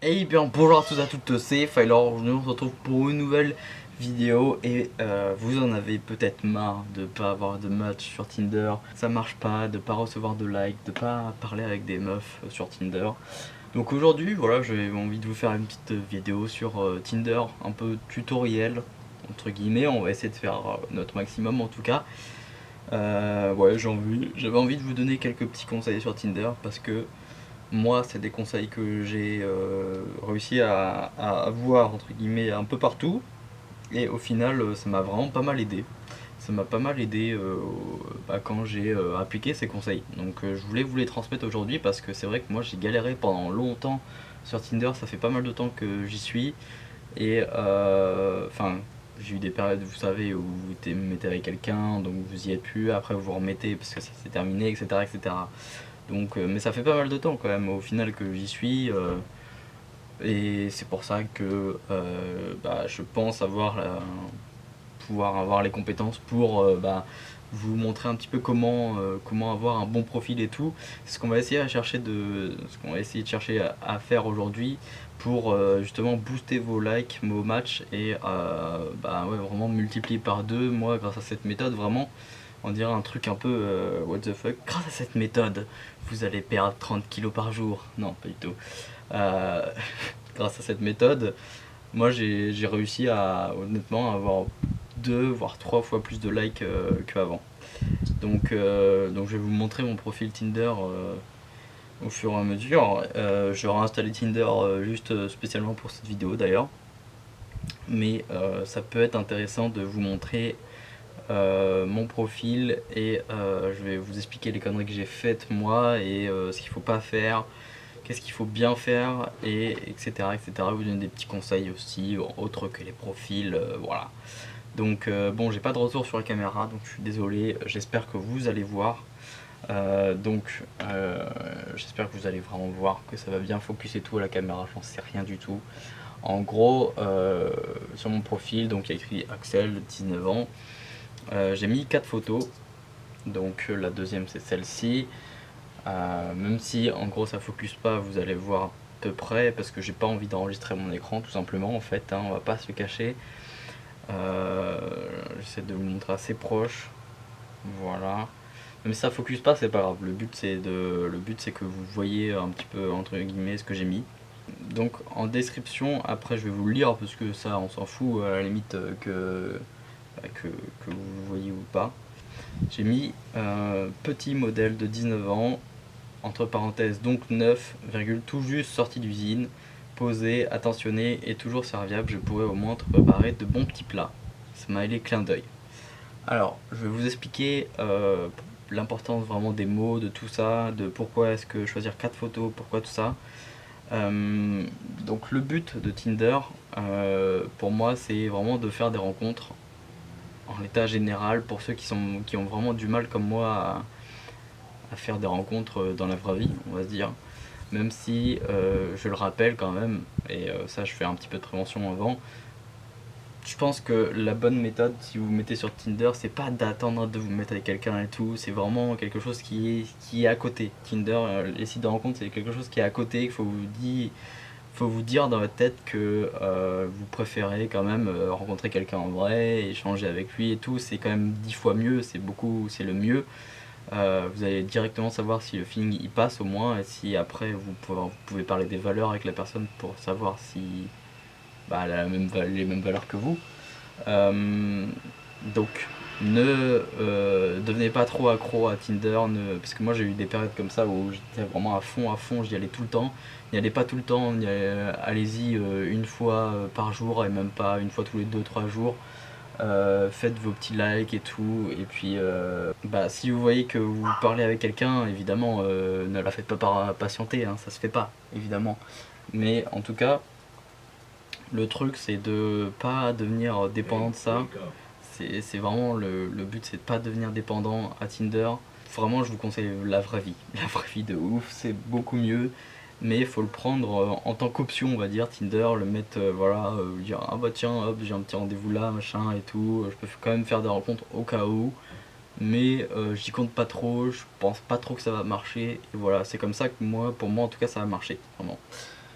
Et bien bonjour à tous et à toutes, c'est Fyler. Aujourd'hui on se retrouve pour une nouvelle vidéo et vous en avez peut-être marre de pas avoir de match sur Tinder, ça marche pas, de pas recevoir de likes, de pas parler avec des meufs sur Tinder. Donc aujourd'hui voilà, j'ai envie de vous faire une petite vidéo sur Tinder, un peu tutoriel entre guillemets. On va essayer de faire notre maximum en tout cas. Ouais, j'avais envie de vous donner quelques petits conseils sur Tinder parce que moi, c'est des conseils que j'ai réussi à avoir entre guillemets un peu partout, et au final, ça m'a vraiment pas mal aidé. Ça m'a pas mal aidé quand j'ai appliqué ces conseils. Donc, je voulais vous les transmettre aujourd'hui parce que c'est vrai que moi, j'ai galéré pendant longtemps sur Tinder. Ça fait pas mal de temps que j'y suis, et enfin. J'ai eu des périodes, vous savez, où vous mettez avec quelqu'un, donc vous y êtes plus, après vous vous remettez parce que ça s'est terminé, etc., etc. Donc, mais ça fait pas mal de temps quand même au final que j'y suis, et c'est pour ça que je pense pouvoir avoir les compétences pour vous montrer un petit peu comment avoir un bon profil et tout. C'est ce qu'on va essayer de chercher à faire aujourd'hui pour justement booster vos likes, vos matchs, et ouais, vraiment multiplier par deux. Moi, grâce à cette méthode, vraiment, on dirait un truc un peu what the fuck. Grâce à cette méthode, vous allez perdre 30 kilos par jour. Non, pas du tout. Euh, Grâce à cette méthode, moi j'ai réussi à honnêtement avoir deux voire trois fois plus de likes qu'avant. Donc je vais vous montrer mon profil Tinder au fur et à mesure. J'aurai installé Tinder juste spécialement pour cette vidéo d'ailleurs. Mais ça peut être intéressant de vous montrer mon profil, et je vais vous expliquer les conneries que j'ai faites moi, et ce qu'il faut pas faire, qu'est-ce qu'il faut bien faire, et etc. etc. Vous donner des petits conseils aussi autres que les profils, voilà. Donc bon, j'ai pas de retour sur la caméra, donc je suis désolé, j'espère que vous allez voir. J'espère que vous allez vraiment voir que ça va bien focus et tout à la caméra, j'en sais rien du tout. En gros, sur mon profil, donc il y a écrit Axel, 19 ans. J'ai mis 4 photos, donc la deuxième c'est celle-ci. Même si en gros ça focus pas, vous allez voir à peu près, parce que j'ai pas envie d'enregistrer mon écran tout simplement en fait, hein, on va pas se le cacher. Euh, J'essaie de vous montrer assez proche, voilà. Même si ça focus pas, c'est pas grave, le but c'est que vous voyez un petit peu entre guillemets ce que j'ai mis. Donc en description, après je vais vous le lire parce que ça on s'en fout à la limite que vous voyez ou pas. J'ai mis petit modèle de 19 ans, entre parenthèses donc neuf, virgule, tout juste sorti d'usine, posé, attentionné et toujours serviable, je pourrais au moins te préparer de bons petits plats. Smiley clin d'œil. Alors, je vais vous expliquer l'importance vraiment des mots, de tout ça, de pourquoi est-ce que choisir 4 photos, pourquoi tout ça. Euh, donc le but de Tinder, pour moi, c'est vraiment de faire des rencontres en l'état général pour ceux qui ont vraiment du mal comme moi à faire des rencontres dans la vraie vie, on va se dire. Même si je le rappelle quand même, et ça je fais un petit peu de prévention avant, je pense que la bonne méthode si vous vous mettez sur Tinder, c'est pas d'attendre de vous mettre avec quelqu'un et tout, c'est vraiment quelque chose qui est à côté. Tinder, les sites de rencontres, c'est quelque chose qui est à côté, qu'il faut vous dire dans votre tête que vous préférez quand même rencontrer quelqu'un en vrai, échanger avec lui et tout, c'est quand même 10 fois mieux, c'est le mieux. Vous allez directement savoir si le feeling il passe au moins, et si après vous pouvez parler des valeurs avec la personne pour savoir si elle a les mêmes valeurs que vous. Euh, donc ne devenez pas trop accro à Tinder, parce que moi j'ai eu des périodes comme ça où j'étais vraiment à fond, j'y allais tout le temps. N'y allez pas tout le temps, allez-y une fois par jour, et même pas une fois tous les deux-trois jours. Faites vos petits likes et tout, et puis si vous voyez que vous parlez avec quelqu'un, évidemment ne la faites pas patienter, hein, ça se fait pas évidemment, mais en tout cas le truc c'est de pas devenir dépendant de ça. C'est vraiment le but, c'est de pas devenir dépendant à Tinder. Vraiment, je vous conseille la vraie vie. La vraie vie de ouf, c'est beaucoup mieux. Mais il faut le prendre en tant qu'option, on va dire. Tinder, le mettre, dire ah bah tiens, hop, j'ai un petit rendez-vous là, machin et tout. Je peux quand même faire des rencontres au cas où. Mais j'y compte pas trop, je pense pas trop que ça va marcher. Et voilà, c'est comme ça que moi, pour moi en tout cas, ça va marcher. Vraiment.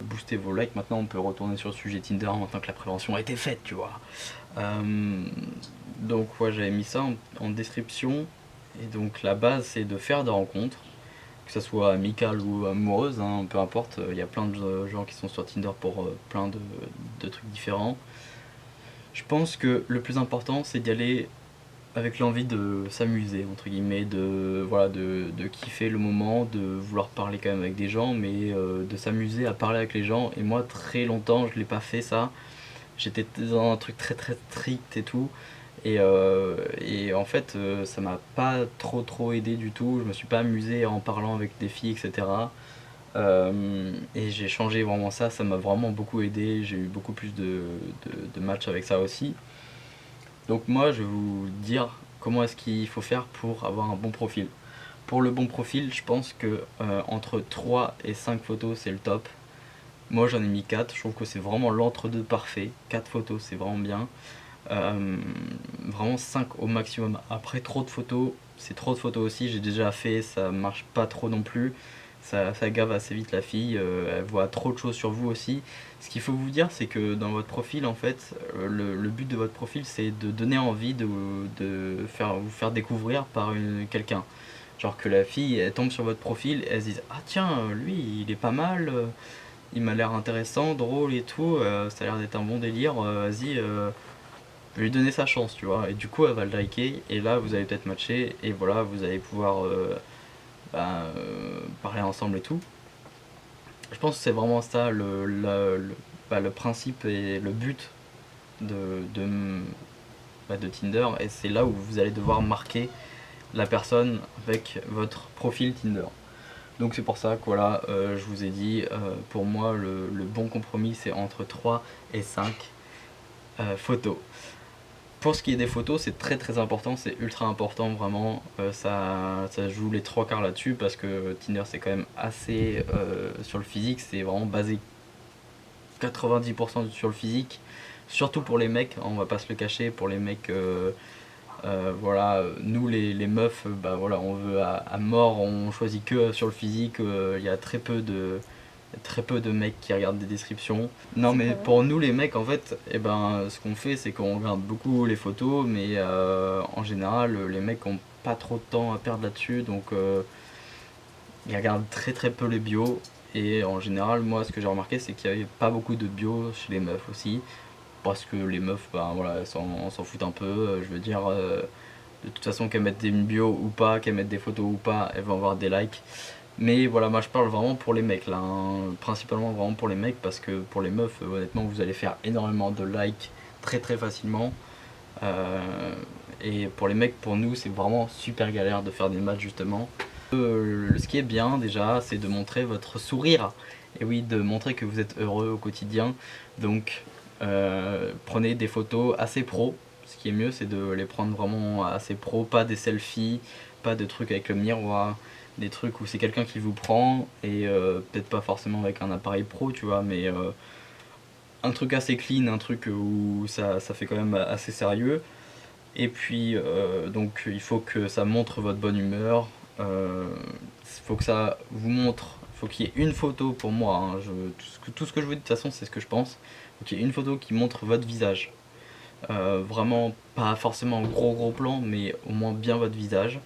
booster vos likes. Maintenant on peut retourner sur le sujet Tinder maintenant que la prévention a été faite, tu vois. Donc ouais, j'avais mis ça en description. Et donc la base c'est de faire des rencontres, que ce soit amicales ou amoureuses, hein, peu importe. Il y a plein de gens qui sont sur Tinder pour plein de trucs différents. Je pense que le plus important c'est d'y aller avec l'envie de s'amuser, entre guillemets, voilà, de kiffer le moment, de vouloir parler quand même avec des gens, mais de s'amuser à parler avec les gens. Et moi, très longtemps, je l'ai pas fait ça. J'étais dans un truc très très strict et tout. Et en fait, ça m'a pas trop aidé du tout. Je me suis pas amusé en parlant avec des filles, etc. Et j'ai changé vraiment ça m'a vraiment beaucoup aidé. J'ai eu beaucoup plus de matchs avec ça aussi. Donc moi, je vais vous dire comment est-ce qu'il faut faire pour avoir un bon profil. Pour le bon profil, je pense que entre 3 et 5 photos, c'est le top. Moi, j'en ai mis 4. Je trouve que c'est vraiment l'entre-deux parfait. 4 photos, c'est vraiment bien. Vraiment 5 au maximum. Après, trop de photos, c'est trop de photos aussi. J'ai déjà fait, ça marche pas trop non plus. Ça gave assez vite la fille, elle voit trop de choses sur vous aussi. Ce qu'il faut vous dire, c'est que dans votre profil, en fait, le but de votre profil, c'est de donner envie vous faire découvrir par quelqu'un. Genre que la fille, elle tombe sur votre profil, elle se dise ah tiens, lui, il est pas mal, il m'a l'air intéressant, drôle et tout, ça a l'air d'être un bon délire, vas-y, je vais lui donner sa chance, tu vois. Et du coup, elle va le liker, et là, vous allez peut-être matcher, et voilà, vous allez pouvoir parler ensemble et tout. Je pense que c'est vraiment ça le principe et le but de, de, de Tinder, et c'est là où vous allez devoir marquer la personne avec votre profil Tinder. Donc c'est pour ça que voilà, je vous ai dit, pour moi le bon compromis c'est entre 3 et 5 photos. Pour ce qui est des photos, c'est très important, c'est ultra important vraiment. Ça joue les trois quarts là-dessus parce que Tinder c'est quand même assez sur le physique, c'est vraiment basé 90% sur le physique. Surtout pour les mecs, on va pas se le cacher, pour les mecs, voilà, nous les meufs, bah voilà, on veut à mort, on choisit que sur le physique. Il y a très peu de mecs qui regardent des descriptions. Non mais pour nous les mecs en fait, eh ben, ce qu'on fait c'est qu'on regarde beaucoup les photos, mais en général les mecs ont pas trop de temps à perdre là-dessus, donc ils regardent très peu les bios. Et en général moi ce que j'ai remarqué c'est qu'il y avait pas beaucoup de bios chez les meufs aussi, parce que les meufs ben voilà, on s'en foutent un peu, je veux dire, de toute façon qu'elles mettent une bio ou pas, qu'elles mettent des photos ou pas, elles vont avoir des likes. Mais voilà, moi je parle vraiment pour les mecs là, hein. Principalement vraiment pour les mecs, parce que pour les meufs, honnêtement, vous allez faire énormément de likes très facilement. Euh, et pour les mecs, pour nous, c'est vraiment super galère de faire des matchs justement. Ce qui est bien déjà, c'est de montrer votre sourire. Et oui, de montrer que vous êtes heureux au quotidien. Donc prenez des photos assez pro. Ce qui est mieux, c'est de les prendre vraiment assez pro, pas des selfies, pas de trucs avec le miroir, des trucs où c'est quelqu'un qui vous prend, et peut-être pas forcément avec un appareil pro, tu vois, mais un truc assez clean, un truc où ça fait quand même assez sérieux. Et puis donc il faut que ça montre votre bonne humeur, faut que ça vous montre, faut qu'il y ait une photo pour moi, hein, tout ce que je vous dis de toute façon c'est ce que je pense, faut qu'il y ait une photo qui montre votre visage. Vraiment pas forcément gros plan, mais au moins bien votre visage,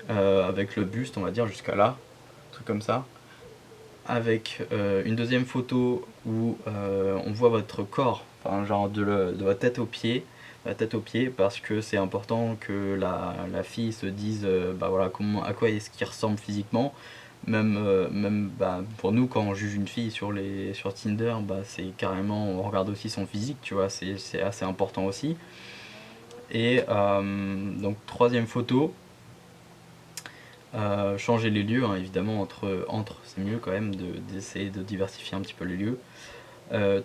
avec le buste on va dire jusqu'à là, un truc comme ça, avec une deuxième photo où on voit votre corps, enfin genre de votre tête aux pieds, la tête aux pieds, parce que c'est important que la fille se dise bah voilà, à quoi est-ce qu'il ressemble physiquement. Même bah, pour nous quand on juge une fille sur Tinder, bah, c'est carrément, on regarde aussi son physique, tu vois, c'est assez important aussi. Et donc troisième photo, changer les lieux, hein, évidemment, entre c'est mieux quand même d'essayer de diversifier un petit peu les lieux.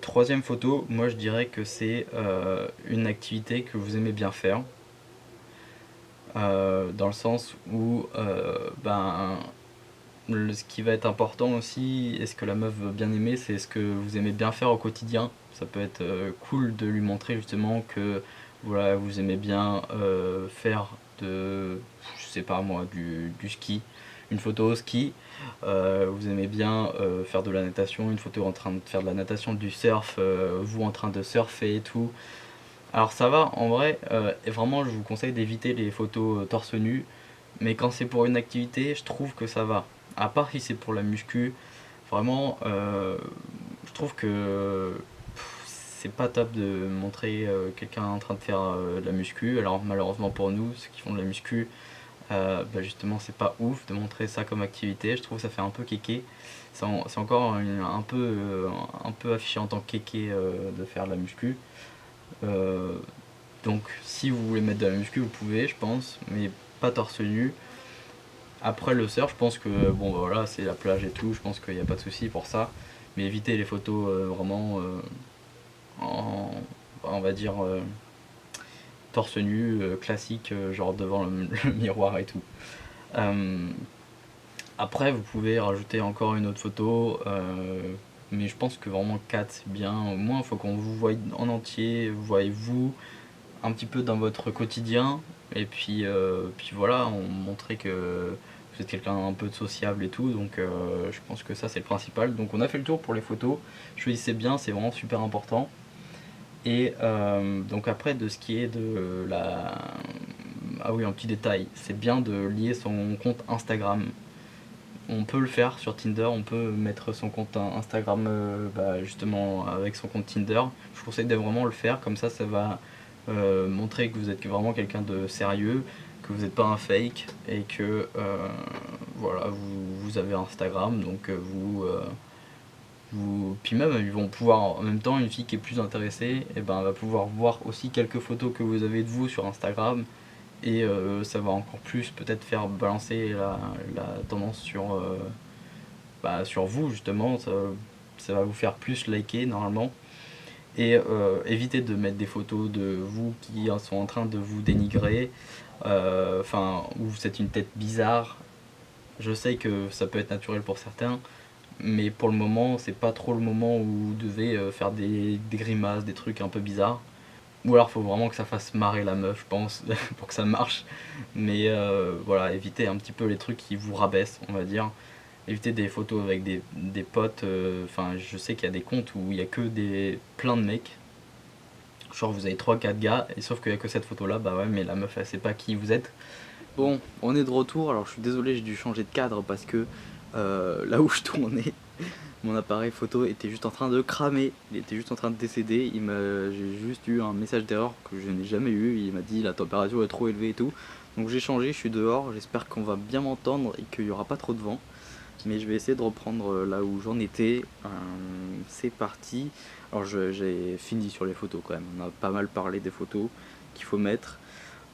Troisième photo, moi je dirais que c'est une activité que vous aimez bien faire, dans le sens où ben, ce qui va être important aussi, et ce que la meuf veut bien aimer, c'est ce que vous aimez bien faire au quotidien. Ça peut être cool de lui montrer justement que voilà, vous aimez bien faire je sais pas moi, du ski, une photo au ski, vous aimez bien faire de la natation, une photo en train de faire de la natation, du surf, vous en train de surfer et tout. Alors ça va, en vrai, et vraiment je vous conseille d'éviter les photos torse nu, mais quand c'est pour une activité, je trouve que ça va. À part si c'est pour la muscu, vraiment, je trouve que c'est pas top de montrer quelqu'un en train de faire de la muscu. Alors malheureusement pour nous, ceux qui font de la muscu, bah justement c'est pas ouf de montrer ça comme activité. Je trouve que ça fait un peu kéké. C'est encore un peu affiché en tant que kéké de faire de la muscu. Euh, donc si vous voulez mettre de la muscu, vous pouvez, je pense, mais pas torse nu. Après le surf, je pense que bon bah, voilà, c'est la plage et tout, je pense qu'il n'y a pas de souci pour ça. Mais évitez les photos vraiment en, on va dire torse nu, classique, genre devant le miroir et tout. Euh, Après, vous pouvez rajouter encore une autre photo, mais je pense que vraiment 4 c'est bien. Au moins, il faut qu'on vous voie en entier, vous voyez vous, un petit peu dans votre quotidien, et puis voilà, on montrait que vous êtes quelqu'un un peu de sociable et tout, donc je pense que ça c'est le principal. Donc on a fait le tour pour les photos, choisissez bien, c'est vraiment super important. Et donc après, de ce qui est de la... Ah oui, un petit détail, c'est bien de lier son compte Instagram. On peut le faire sur Tinder, on peut mettre son compte Instagram bah, justement avec son compte Tinder. Je vous conseille de vraiment le faire, comme ça va montrer que vous êtes vraiment quelqu'un de sérieux, que vous n'êtes pas un fake et que voilà, vous avez Instagram, donc puis même ils vont pouvoir en même temps, une fille qui est plus intéressée, et ben, elle va pouvoir voir aussi quelques photos que vous avez de vous sur Instagram et ça va encore plus peut-être faire balancer la tendance bah, sur vous justement, ça va vous faire plus liker normalement. Et évitez de mettre des photos de vous qui sont en train de vous dénigrer, enfin où vous êtes une tête bizarre. Je sais que ça peut être naturel pour certains, mais pour le moment c'est pas trop le moment où vous devez faire des grimaces, des trucs un peu bizarres. Ou alors faut vraiment que ça fasse marrer la meuf, je pense, pour que ça marche. Mais voilà, évitez un petit peu les trucs qui vous rabaissent, on va dire. Évitez des photos avec des potes. Enfin, je sais qu'il y a des comptes où il y a que plein de mecs. Genre vous avez trois quatre gars, et sauf qu'il y a que cette photo là, bah ouais, mais la meuf elle sait pas qui vous êtes. Bon, on est de retour, alors je suis désolé, j'ai dû changer de cadre parce que là où je tournais, mon appareil photo était juste en train de cramer, il était juste en train de décéder, j'ai juste eu un message d'erreur que je n'ai jamais eu, il m'a dit la température est trop élevée et tout. Donc j'ai changé, je suis dehors, j'espère qu'on va bien m'entendre et qu'il n'y aura pas trop de vent. Mais je vais essayer de reprendre là où j'en étais. C'est parti. Alors j'ai fini sur les photos quand même, on a pas mal parlé des photos qu'il faut mettre.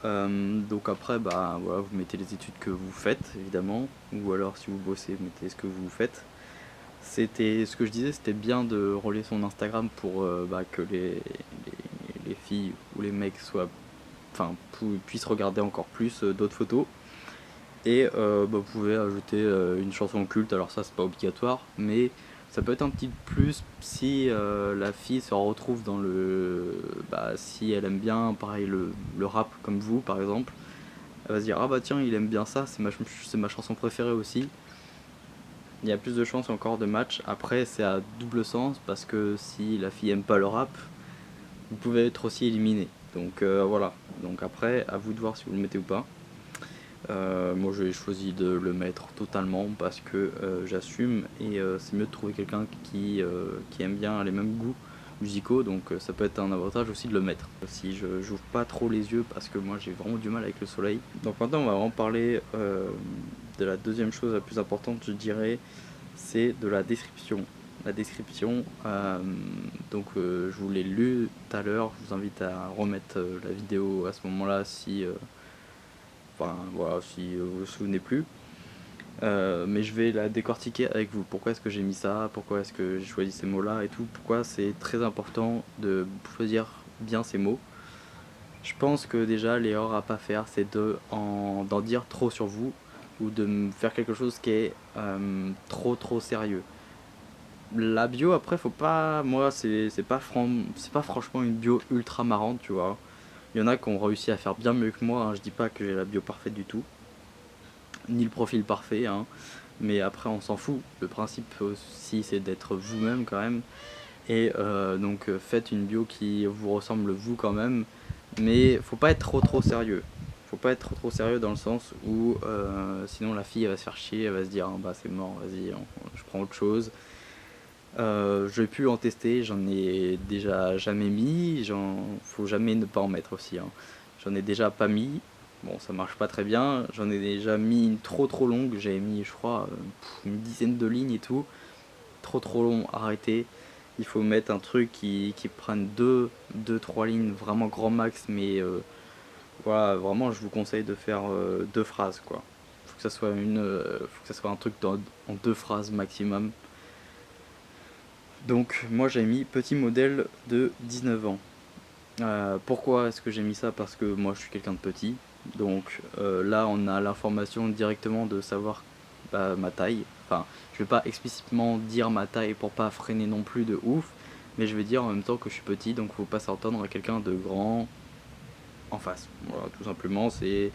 Donc après, bah, voilà, vous mettez les études que vous faites évidemment, ou alors si vous bossez, vous mettez ce que vous faites. C'était ce que je disais, c'était bien de relier son Instagram pour bah, que les filles ou les mecs puissent regarder encore plus d'autres photos. Et bah, vous pouvez ajouter une chanson culte, alors ça c'est pas obligatoire, mais ça peut être un petit plus si la fille se retrouve dans bah, si elle aime bien pareil le rap comme vous par exemple, elle va se dire ah bah tiens il aime bien ça, c'est ma chanson préférée aussi. Il y a plus de chances encore de match. Après c'est à double sens parce que si la fille aime pas le rap, vous pouvez être aussi éliminé. Donc voilà. Donc après à vous de voir si vous le mettez ou pas. Moi j'ai choisi de le mettre totalement parce que j'assume et c'est mieux de trouver quelqu'un qui aime bien les mêmes goûts musicaux, donc ça peut être un avantage aussi de le mettre. Si je j'ouvre pas trop les yeux parce que moi j'ai vraiment du mal avec le soleil. Donc maintenant on va vraiment parler de la deuxième chose la plus importante je dirais, c'est de la description. La description, donc je vous l'ai lu tout à l'heure, je vous invite à remettre la vidéo à ce moment-là si enfin voilà, si vous vous souvenez plus. Mais je vais la décortiquer avec vous. Pourquoi est-ce que j'ai mis ça? Pourquoi est-ce que j'ai choisi ces mots-là et tout? Pourquoi c'est très important de choisir bien ces mots? Je pense que déjà l'erreur à pas faire, c'est d'en dire trop sur vous ou de faire quelque chose qui est trop sérieux. La bio après faut pas, moi c'est pas franchement une bio ultra marrante, tu vois. Il y en a qui ont réussi à faire bien mieux que moi, hein. Je dis pas que j'ai la bio parfaite du tout. ni le profil parfait, hein, mais après on s'en fout. Le principe aussi c'est d'être vous-même quand même, et donc faites une bio qui vous ressemble vous quand même, mais faut pas être trop sérieux. Faut pas être trop sérieux dans le sens où sinon la fille elle va se faire chier, elle va se dire ah, bah c'est mort, vas-y, je prends autre chose. J'ai pu en tester, j'en ai déjà jamais mis, faut jamais ne pas en mettre aussi, hein. J'en ai déjà pas mis, bon ça marche pas très bien, j'en ai déjà mis une trop longue, j'avais mis je crois une dizaine de lignes et tout, trop long, arrêtez. Il faut mettre un truc qui prenne 2-3 lignes, vraiment grand max, mais voilà, vraiment je vous conseille de faire 2 phrases quoi. Faut que ça soit faut que ça soit un truc en 2 phrases maximum. Donc moi j'ai mis petit modèle de 19 ans. Pourquoi est-ce que j'ai mis ça? Parce que moi je suis quelqu'un de petit. Donc là on a l'information directement de savoir ma taille. Enfin je vais pas explicitement dire ma taille pour pas freiner non plus de ouf. Mais je vais dire en même temps que je suis petit, donc faut pas s'attendre à quelqu'un de grand en face. Voilà, tout simplement c'est...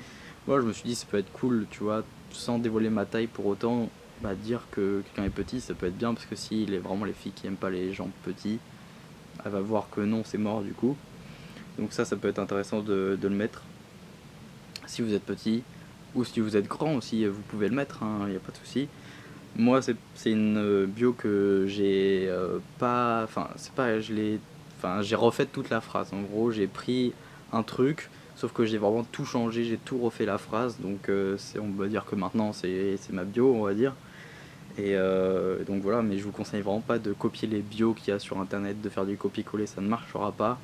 Moi je me suis dit ça peut être cool, tu vois, sans dévoiler ma taille pour autant. Dire que quelqu'un est petit ça peut être bien, parce que s'il est vraiment les filles qui aiment pas les gens petits, elle va voir que non c'est mort du coup. Donc ça peut être intéressant de le mettre si vous êtes petit, ou si vous êtes grand aussi vous pouvez le mettre, hein, y a pas de souci. Moi c'est une bio que j'ai pas, enfin c'est pas, j'ai refait toute la phrase. En gros j'ai pris un truc, sauf que j'ai vraiment tout changé, j'ai tout refait la phrase, donc on va dire que maintenant c'est ma bio, on va dire. Et donc voilà, mais je vous conseille vraiment pas de copier les bios qu'il y a sur internet, de faire du copier-coller, ça ne marchera pas.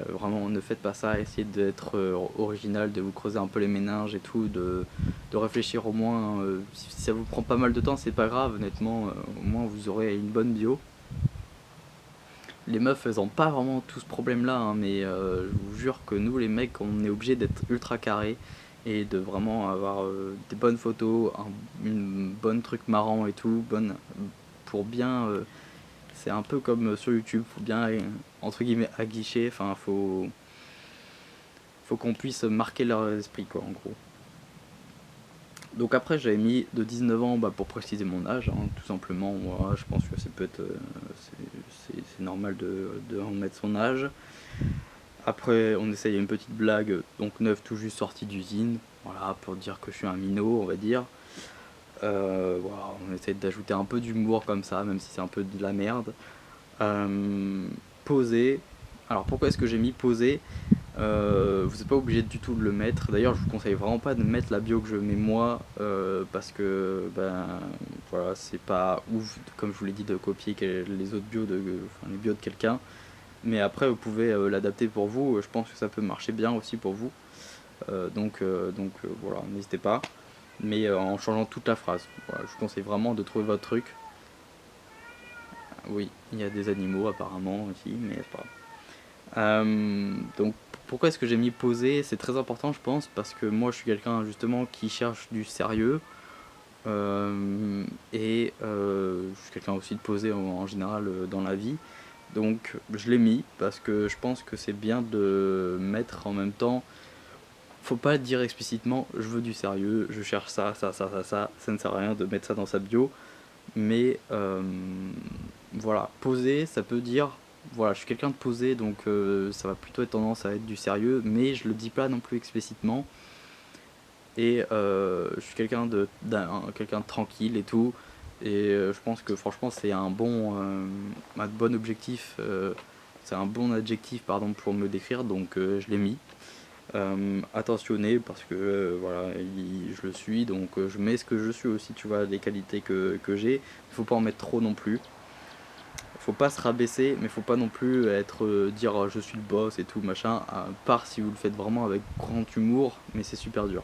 Vraiment ne faites pas ça, essayez d'être original, de vous creuser un peu les méninges et tout, de réfléchir au moins. Si ça vous prend pas mal de temps c'est pas grave, honnêtement, au moins vous aurez une bonne bio. Les meufs elles ont pas vraiment tout ce problème là, hein, mais je vous jure que nous les mecs on est obligé d'être ultra carré et de vraiment avoir des bonnes photos, une bonne truc marrant et tout, pour bien... c'est un peu comme sur YouTube, faut bien entre guillemets aguicher, enfin faut qu'on puisse marquer leur esprit quoi en gros. Donc après j'avais mis de 19 ans pour préciser mon âge, hein, tout simplement. Moi je pense que ça peut être c'est normal de en mettre son âge. Après on essaye une petite blague, donc neuf tout juste sorti d'usine, voilà, pour dire que je suis un minot on va dire. Voilà, on essaie d'ajouter un peu d'humour comme ça, même si c'est un peu de la merde. Poser. Alors pourquoi est-ce que j'ai mis poser? Vous n'êtes pas obligé du tout de le mettre. D'ailleurs je vous conseille vraiment pas de mettre la bio que je mets moi, parce que voilà, c'est pas ouf comme je vous l'ai dit de copier les autres bios les bios de quelqu'un. Mais après vous pouvez l'adapter pour vous, je pense que ça peut marcher bien aussi pour vous. Donc voilà, n'hésitez pas. Mais en changeant toute la phrase. Voilà, je vous conseille vraiment de trouver votre truc. Oui, il y a des animaux apparemment aussi, mais c'est pas grave. Donc pourquoi est-ce que j'ai mis poser? C'est très important je pense, parce que moi je suis quelqu'un justement qui cherche du sérieux. Et je suis quelqu'un aussi de posé en général dans la vie. Donc je l'ai mis parce que je pense que c'est bien de mettre en même temps. Faut pas dire explicitement je veux du sérieux, je cherche ça ne sert à rien de mettre ça dans sa bio. Mais voilà, poser ça peut dire voilà je suis quelqu'un de posé, donc ça va plutôt être tendance à être du sérieux, mais je le dis pas non plus explicitement. Et je suis quelqu'un de tranquille et tout, et je pense que franchement c'est un bon objectif, c'est un bon adjectif pardon pour me décrire, donc je l'ai mis. Attentionné parce que voilà je le suis, donc je mets ce que je suis aussi, tu vois, les qualités que j'ai. Il faut pas en mettre trop non plus, faut pas se rabaisser, mais faut pas non plus dire je suis le boss et tout machin, à part si vous le faites vraiment avec grand humour, mais c'est super dur.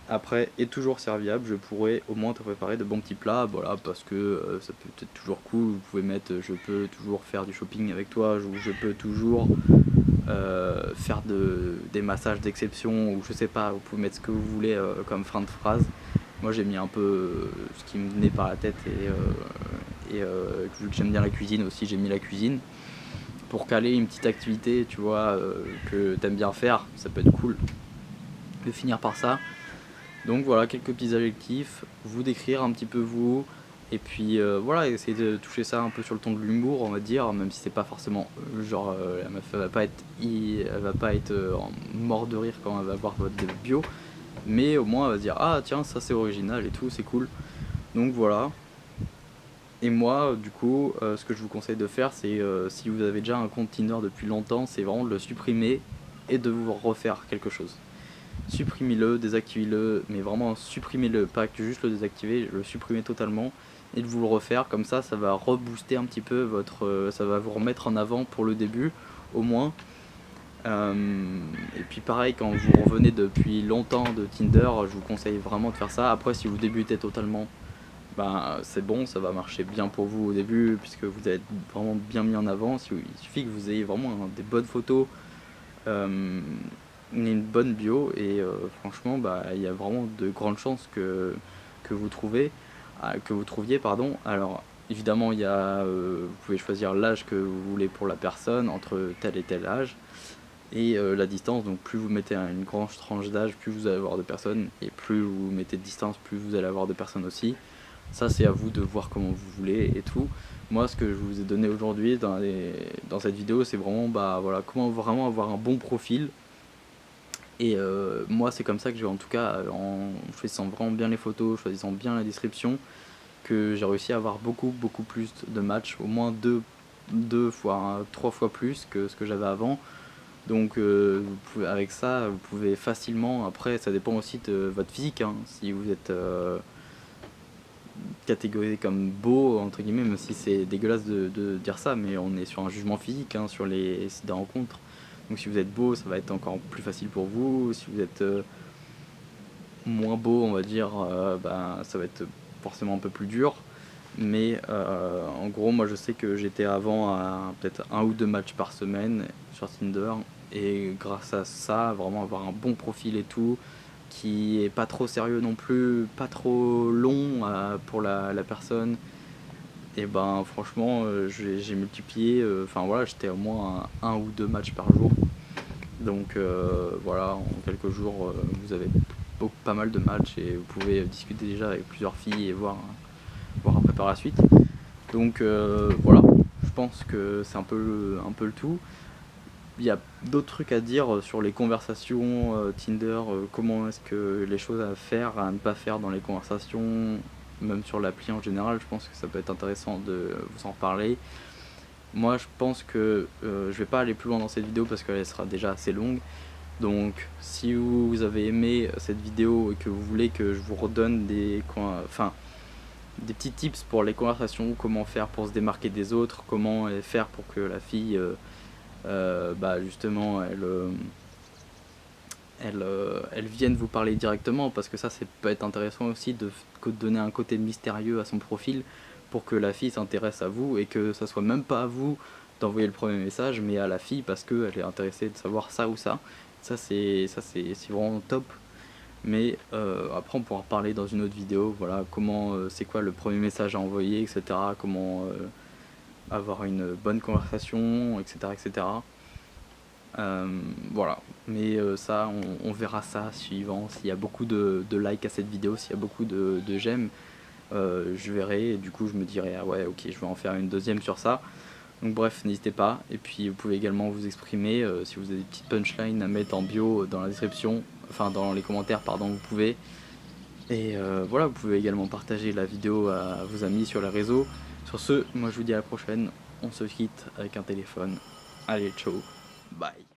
Après, est toujours serviable, je pourrais au moins te préparer de bons petits plats, voilà, parce que ça peut être toujours cool. Vous pouvez mettre je peux toujours faire du shopping avec toi, ou je peux toujours faire des massages d'exception, ou je sais pas, vous pouvez mettre ce que vous voulez comme fin de phrase. Moi j'ai mis un peu ce qui me venait par la tête, et vu que j'aime bien la cuisine aussi, j'ai mis la cuisine. Pour caler une petite activité, tu vois, que t'aimes bien faire, ça peut être cool de finir par ça. Donc voilà, quelques petits adjectifs, vous décrire un petit peu vous, et puis voilà, essayer de toucher ça un peu sur le ton de l'humour, on va dire, même si c'est pas forcément genre la meuf elle va pas être mort de rire quand elle va voir votre bio, mais au moins elle va se dire ah tiens ça c'est original et tout, c'est cool. Donc voilà. Et moi du coup ce que je vous conseille de faire, c'est si vous avez déjà un compte Tinder depuis longtemps, c'est vraiment de le supprimer et de vous refaire quelque chose. Supprimez-le, désactivez-le, mais vraiment supprimez-le, pas que juste le désactiver, le supprimer totalement et de vous le refaire, comme ça ça va rebooster un petit peu votre, ça va vous remettre en avant pour le début au moins. Et puis pareil, quand vous revenez depuis longtemps de Tinder, je vous conseille vraiment de faire ça. Après si vous débutez totalement, ben c'est bon, ça va marcher bien pour vous au début puisque vous êtes vraiment bien mis en avant. Il suffit que vous ayez vraiment des bonnes photos, une bonne bio et franchement bah il y a vraiment de grandes chances que vous trouviez pardon. Alors évidemment il y a vous pouvez choisir l'âge que vous voulez pour la personne entre tel et tel âge et la distance, donc plus vous mettez une grande tranche d'âge, plus vous allez avoir de personnes, et plus vous mettez de distance, plus vous allez avoir de personnes aussi. Ça c'est à vous de voir comment vous voulez et tout. Moi ce que je vous ai donné aujourd'hui dans cette vidéo, c'est vraiment bah voilà comment vraiment avoir un bon profil. Et moi c'est comme ça que j'ai, en tout cas en choisissant vraiment bien les photos, choisissant bien la description, que j'ai réussi à avoir beaucoup plus de matchs, au moins deux fois, 3 fois plus que ce que j'avais avant. Donc avec ça vous pouvez facilement, après ça dépend aussi de votre physique, hein. Si vous êtes catégorisé comme beau entre guillemets, même si c'est dégueulasse de dire ça, mais on est sur un jugement physique hein, sur les sites de rencontres. Donc si vous êtes beau, ça va être encore plus facile pour vous. Si vous êtes moins beau, on va dire, ben, ça va être forcément un peu plus dur. Mais en gros, moi je sais que j'étais avant à peut-être 1 ou 2 matchs par semaine sur Tinder. Et grâce à ça, vraiment avoir un bon profil et tout, qui est pas trop sérieux non plus, pas trop long pour la personne. Et ben franchement, j'ai multiplié, enfin voilà, j'étais au moins à 1 ou 2 matchs par jour. Donc voilà, en quelques jours, vous avez pas mal de matchs et vous pouvez discuter déjà avec plusieurs filles et voir après par la suite. Donc voilà, je pense que c'est un peu le tout. Il y a d'autres trucs à dire sur les conversations Tinder, comment est-ce que les choses à faire, à ne pas faire dans les conversations, même sur l'appli en général. Je pense que ça peut être intéressant de vous en parler. Moi je pense que je vais pas aller plus loin dans cette vidéo parce qu'elle sera déjà assez longue. Donc si vous avez aimé cette vidéo et que vous voulez que je vous redonne des petits tips pour les conversations, comment faire pour se démarquer des autres, comment faire pour que la fille bah justement elle vienne vous parler directement, parce que ça peut être intéressant aussi de donner un côté mystérieux à son profil pour que la fille s'intéresse à vous et que ça soit même pas à vous d'envoyer le premier message mais à la fille parce qu'elle est intéressée de savoir ça ou ça. Ça c'est vraiment top. Mais après on pourra parler dans une autre vidéo, voilà, comment c'est quoi le premier message à envoyer, etc. Comment avoir une bonne conversation, etc. Voilà, mais ça on verra ça suivant, s'il y a beaucoup de likes à cette vidéo, s'il y a beaucoup de j'aime, je verrai et du coup je me dirai ah ouais ok je vais en faire une deuxième sur ça. Donc bref, n'hésitez pas, et puis vous pouvez également vous exprimer, si vous avez des petites punchlines à mettre en bio dans la description, enfin dans les commentaires pardon, vous pouvez. Et voilà, vous pouvez également partager la vidéo à vos amis sur les réseaux. Sur ce, moi je vous dis à la prochaine, on se quitte avec un téléphone. Allez, ciao, bye.